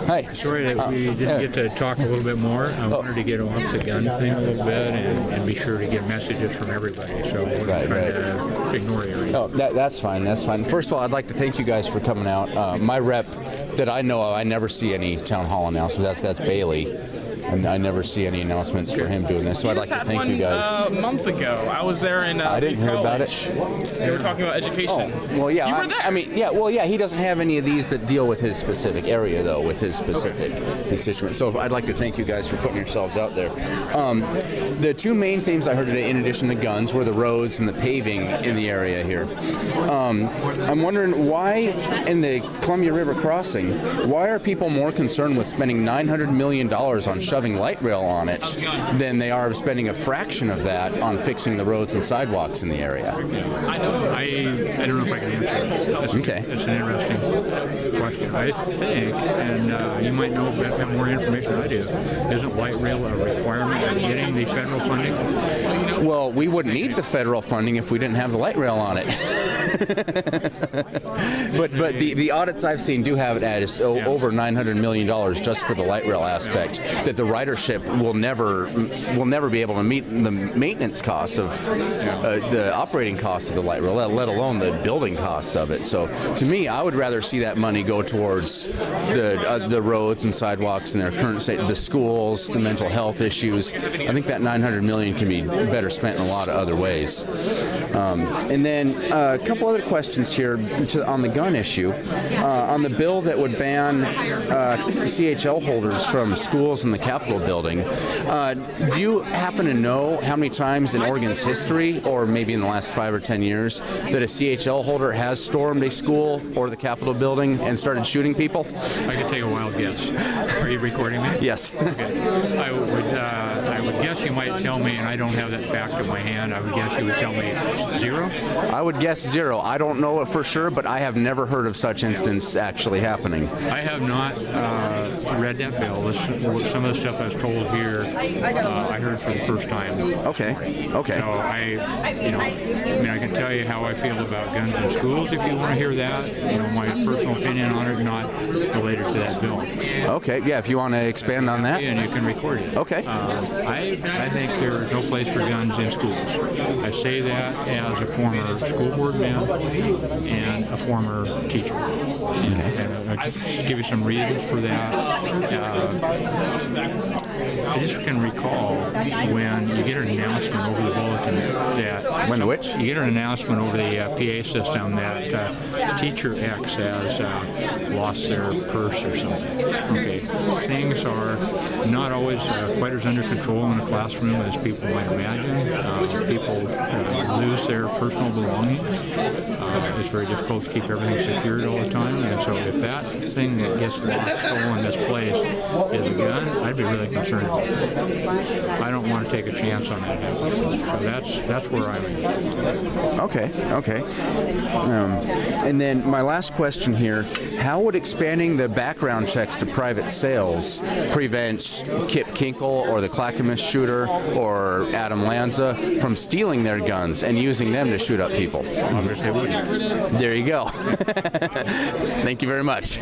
Hi. Sorry that we didn't get to talk a little bit more. I wanted to get off the gun thing a little bit and be sure to get messages from everybody. So we're trying to ignore you. Oh, that's fine. That's fine. First of all, I'd like to thank you guys for coming out. My rep that I know of, I never see any town hall announcements. That's Bailey. And I never see any announcements for him doing this, so I'd like to thank you guys. A month ago, I was there in I didn't hear about it. They were talking about education. Oh, well, yeah. You were there. I mean, yeah. Well, yeah. He doesn't have any of these that deal with his specific area, though, with his specific constituent. So I'd like to thank you guys for putting yourselves out there. The two main themes I heard today, in addition to guns, were the roads and the paving in the area here. I'm wondering why, in the Columbia River crossing, why are people more concerned with spending $900 million on shoving light rail on it than they are spending a fraction of that on fixing the roads and sidewalks in the area? I don't know if I can answer that. Okay. It's an interesting question. I think, and you might know a bit more information than I do, isn't light rail a requirement of getting the federal funding? Well, we wouldn't need the federal funding if we didn't have the light rail on it. but the audits I've seen do have it at is over $900 million just for the light rail aspect, that the ridership will never be able to meet the maintenance costs of the operating costs of the light rail, let alone the building costs of it. So to me, I would rather see that money go towards the roads and sidewalks in their current state, the schools, the mental health issues. I think that $900 million can be better spent in a lot of other ways. And then a couple other questions here on the gun issue. On the bill that would ban CHL holders from schools in the Capitol building, do you happen to know how many times in Oregon's history, or maybe in the last 5 or 10 years, that a CHL holder has stormed a school or the Capitol building and started shooting people? I could take a wild guess. Are you recording me? Yes. Okay. I would guess you might tell me, and I don't have that fact in my hand, I would guess you would tell me 0? I would guess 0. I don't know it for sure, but I have never heard of such instance actually happening. I have not read that bill. Some of the stuff I was told here, I heard for the first time. Okay. Okay. So I can tell you how I feel about guns in schools if you want to hear that. My personal opinion on it, not related to that bill. Okay. Yeah. If you want to expand on that. And you can record it. Okay. I think there's no place for guns in schools. I say that as a former school board man and a former teacher. And I'll just give you some reasons for that. I just can recall when you get an announcement over the bulletin that when which you get an announcement over the PA system that teacher X has lost their purse or something. Okay, things are not always quite as under control in a classroom as people might imagine. People lose their personal belongings. It's very difficult to keep everything secured all the time, and so if that thing that gets lost, stolen, misplaced is a gun, I'd be really concerned about that. I don't want to take a chance on that. So that's where I'm at. Okay. And then my last question here, how would expanding the background checks to private sales prevent Kip Kinkle or the Clackamas shooter or Adam Lanza from stealing their guns and using them to shoot up people? Obviously, wouldn't. There you go. Thank you very much.